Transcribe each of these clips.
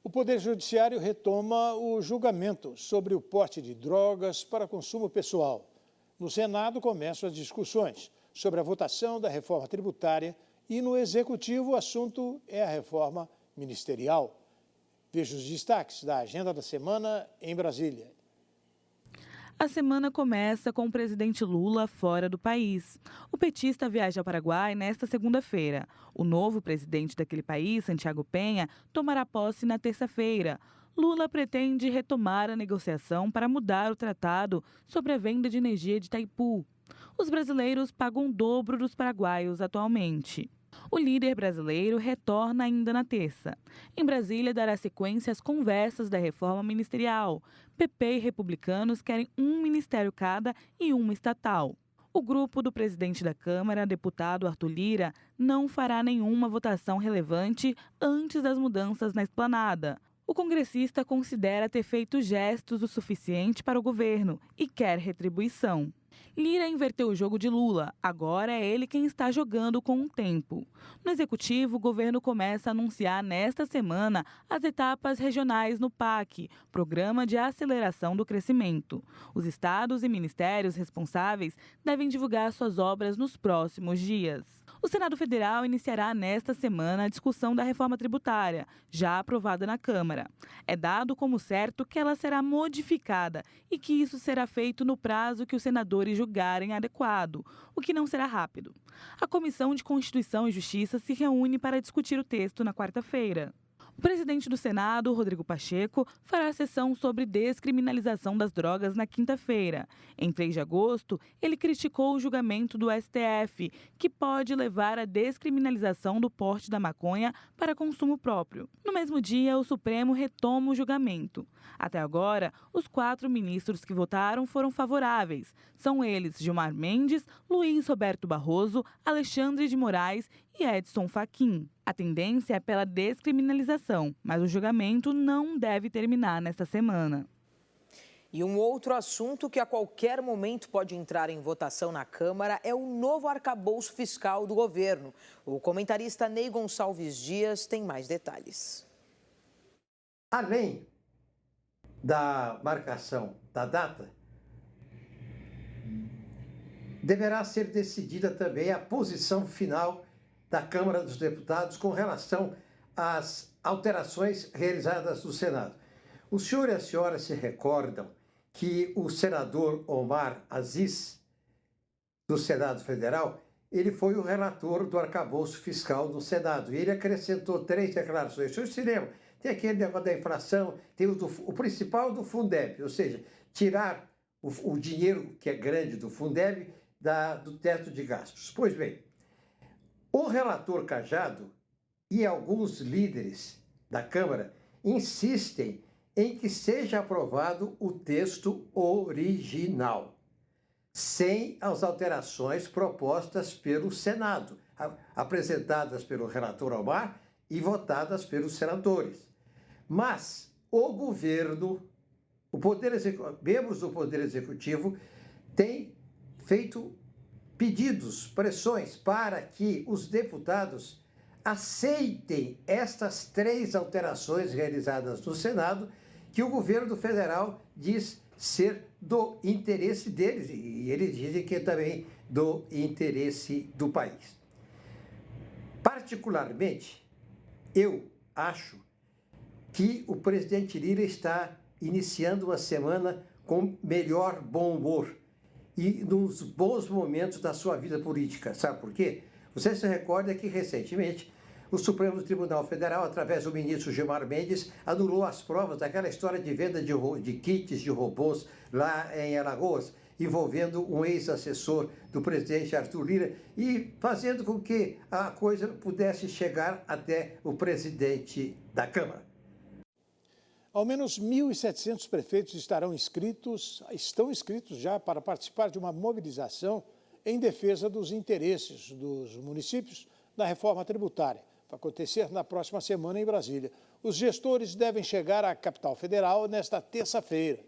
O Poder Judiciário retoma o julgamento sobre o porte de drogas para consumo pessoal. No Senado começam as discussões sobre a votação da reforma tributária e no Executivo o assunto é a reforma ministerial. Veja os destaques da agenda da semana em Brasília. A semana começa com o presidente Lula fora do país. O petista viaja ao Paraguai nesta segunda-feira. O novo presidente daquele país, Santiago Penha, tomará posse na terça-feira. Lula pretende retomar a negociação para mudar o tratado sobre a venda de energia de Itaipu. Os brasileiros pagam o dobro dos paraguaios atualmente. O líder brasileiro retorna ainda na terça. Em Brasília, dará sequência às conversas da reforma ministerial. PP e republicanos querem um ministério cada e uma estatal. O grupo do presidente da Câmara, deputado Arthur Lira, não fará nenhuma votação relevante antes das mudanças na esplanada. O congressista considera ter feito gestos o suficiente para o governo e quer retribuição. Lira inverteu o jogo de Lula. Agora é ele quem está jogando com o tempo. No Executivo, o governo começa a anunciar nesta semana as etapas regionais no PAC, Programa de Aceleração do Crescimento. Os estados e ministérios responsáveis devem divulgar suas obras nos próximos dias. O Senado Federal iniciará nesta semana a discussão da reforma tributária, já aprovada na Câmara. É dado como certo que ela será modificada e que isso será feito no prazo que os senadores julgarem adequado, o que não será rápido. A Comissão de Constituição e Justiça se reúne para discutir o texto na quarta-feira. O presidente do Senado, Rodrigo Pacheco, fará sessão sobre descriminalização das drogas na quinta-feira. Em 3 de agosto, ele criticou o julgamento do STF, que pode levar à descriminalização do porte da maconha para consumo próprio. No mesmo dia, o Supremo retoma o julgamento. Até agora, os 4 ministros que votaram foram favoráveis. São eles Gilmar Mendes, Luiz Roberto Barroso, Alexandre de Moraes e Edson Fachin. A tendência é pela descriminalização, mas o julgamento não deve terminar nesta semana. E um outro assunto que a qualquer momento pode entrar em votação na Câmara é o novo arcabouço fiscal do governo. O comentarista Ney Gonçalves Dias tem mais detalhes. Além da marcação da data, deverá ser decidida também a posição final da Câmara dos Deputados com relação às alterações realizadas no Senado. O senhor e a senhora se recordam que o senador Omar Aziz, do Senado Federal, ele foi o relator do arcabouço fiscal do Senado. E ele acrescentou 3 declarações. O senhor se lembra? Tem aquele negócio da inflação, tem o principal do Fundeb, ou seja, tirar o dinheiro que é grande do Fundeb do teto de gastos. Pois bem, o relator Cajado e alguns líderes da Câmara insistem em que seja aprovado o texto original, sem as alterações propostas pelo Senado, apresentadas pelo relator Omar e votadas pelos senadores. Mas o governo, membros do Poder Executivo, têm feito pedidos, pressões para que os deputados aceitem estas 3 alterações realizadas no Senado, que o governo federal diz ser do interesse deles, e eles dizem que é também do interesse do país. Particularmente, eu acho que o presidente Lira está iniciando uma semana com melhor bom humor e nos bons momentos da sua vida política. Sabe por quê? Você se recorda que, recentemente, o Supremo Tribunal Federal, através do ministro Gilmar Mendes, anulou as provas daquela história de venda de kits de robôs lá em Alagoas, envolvendo um ex-assessor do presidente Arthur Lira e fazendo com que a coisa pudesse chegar até o presidente da Câmara. Ao menos 1.700 prefeitos estão inscritos já para participar de uma mobilização em defesa dos interesses dos municípios na reforma tributária. Vai acontecer na próxima semana em Brasília. Os gestores devem chegar à capital federal nesta terça-feira.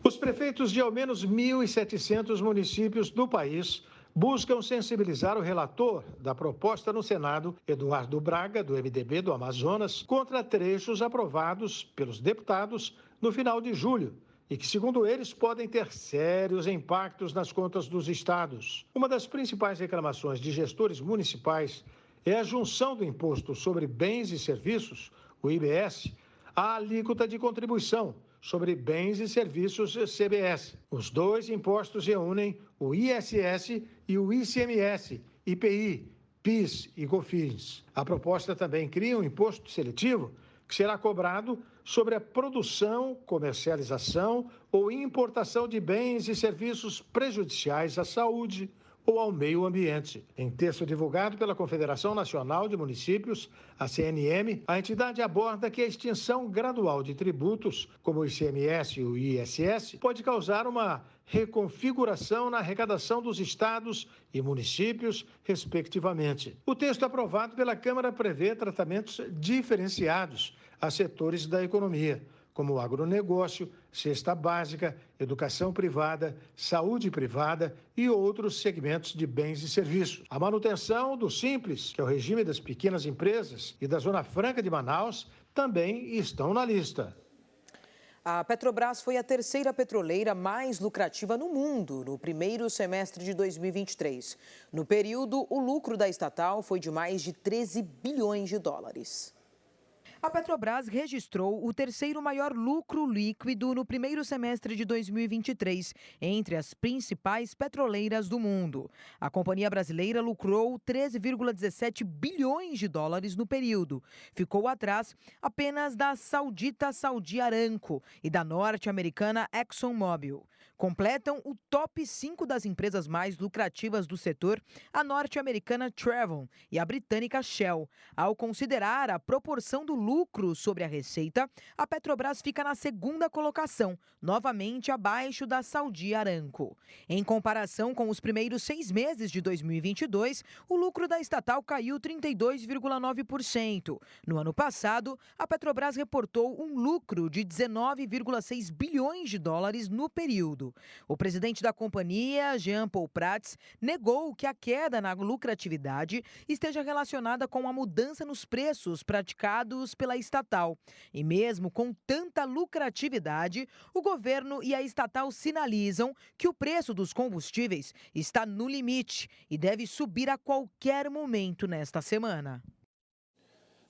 Os prefeitos de ao menos 1.700 municípios do país buscam sensibilizar o relator da proposta no Senado, Eduardo Braga, do MDB do Amazonas, contra trechos aprovados pelos deputados no final de julho e que, segundo eles, podem ter sérios impactos nas contas dos estados. Uma das principais reclamações de gestores municipais é a junção do Imposto sobre Bens e Serviços, o IBS, à alíquota de contribuição sobre Bens e Serviços, CBS. Os dois impostos reúnem o ISS e o ICMS, IPI, PIS e COFINS. A proposta também cria um imposto seletivo que será cobrado sobre a produção, comercialização ou importação de bens e serviços prejudiciais à saúde ou ao meio ambiente. Em texto divulgado pela Confederação Nacional de Municípios, a CNM, a entidade aborda que a extinção gradual de tributos, como o ICMS e o ISS, pode causar uma reconfiguração na arrecadação dos estados e municípios, respectivamente. O texto aprovado pela Câmara prevê tratamentos diferenciados a setores da economia, como o agronegócio, cesta básica, educação privada, saúde privada e outros segmentos de bens e serviços. A manutenção do Simples, que é o regime das pequenas empresas, e da Zona Franca de Manaus também estão na lista. A Petrobras foi a terceira petroleira mais lucrativa no mundo no primeiro semestre de 2023. No período, o lucro da estatal foi de mais de 13 bilhões de dólares. A Petrobras registrou o terceiro maior lucro líquido no primeiro semestre de 2023, entre as principais petroleiras do mundo. A companhia brasileira lucrou 13,17 bilhões de dólares no período. Ficou atrás apenas da saudita Saudi Aramco e da norte-americana ExxonMobil. Completam o top 5 das empresas mais lucrativas do setor a norte-americana Chevron e a britânica Shell. Ao considerar a proporção do lucro sobre a receita, a Petrobras fica na segunda colocação, novamente abaixo da Saudi Aramco. Em comparação com os primeiros 6 meses de 2022, o lucro da estatal caiu 32,9%. No ano passado, a Petrobras reportou um lucro de 19,6 bilhões de dólares no período. O presidente da companhia, Jean Paul Prats, negou que a queda na lucratividade esteja relacionada com a mudança nos preços praticados pela estatal. E mesmo com tanta lucratividade, o governo e a estatal sinalizam que o preço dos combustíveis está no limite e deve subir a qualquer momento nesta semana.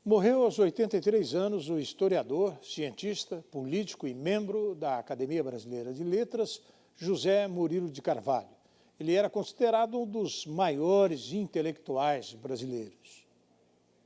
Morreu aos 83 anos o historiador, cientista, político e membro da Academia Brasileira de Letras, José Murilo de Carvalho. Ele era considerado um dos maiores intelectuais brasileiros.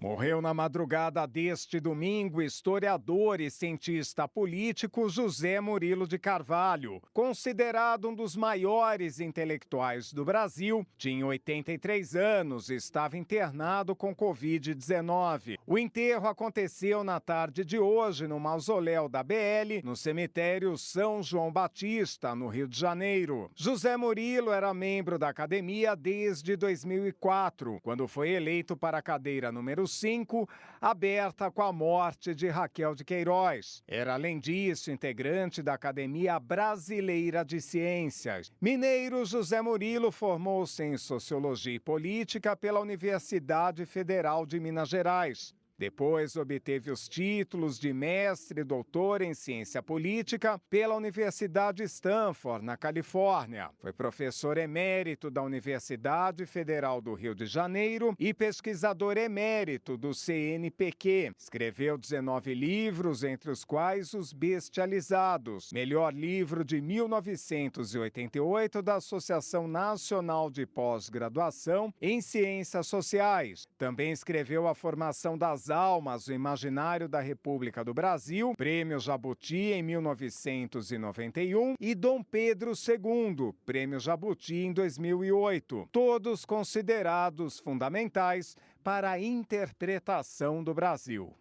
Morreu na madrugada deste domingo o historiador e cientista político José Murilo de Carvalho, considerado um dos maiores intelectuais do Brasil. Tinha 83 anos e estava internado com Covid-19. O enterro aconteceu na tarde de hoje no mausoléu da BL, no cemitério São João Batista, no Rio de Janeiro. José Murilo era membro da academia desde 2004, quando foi eleito para a cadeira número 5, aberta com a morte de Raquel de Queiroz. Era, além disso, integrante da Academia Brasileira de Ciências. Mineiro, José Murilo formou-se em Sociologia e Política pela Universidade Federal de Minas Gerais. Depois obteve os títulos de mestre e doutor em ciência política pela Universidade Stanford, na Califórnia. Foi professor emérito da Universidade Federal do Rio de Janeiro e pesquisador emérito do CNPq. Escreveu 19 livros, entre os quais Os Bestializados, melhor livro de 1988 da Associação Nacional de Pós-Graduação em Ciências Sociais. Também escreveu A Formação das Almas, o Imaginário da República do Brasil, Prêmio Jabuti em 1991 e Dom Pedro II, Prêmio Jabuti em 2008, todos considerados fundamentais para a interpretação do Brasil.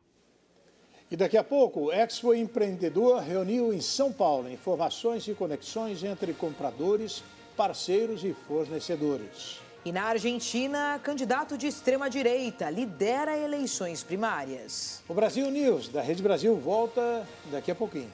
E daqui a pouco, o Expo Empreendedor reuniu em São Paulo informações e conexões entre compradores, parceiros e fornecedores. E na Argentina, candidato de extrema-direita lidera eleições primárias. O Brasil News, da Rede Brasil, volta daqui a pouquinho.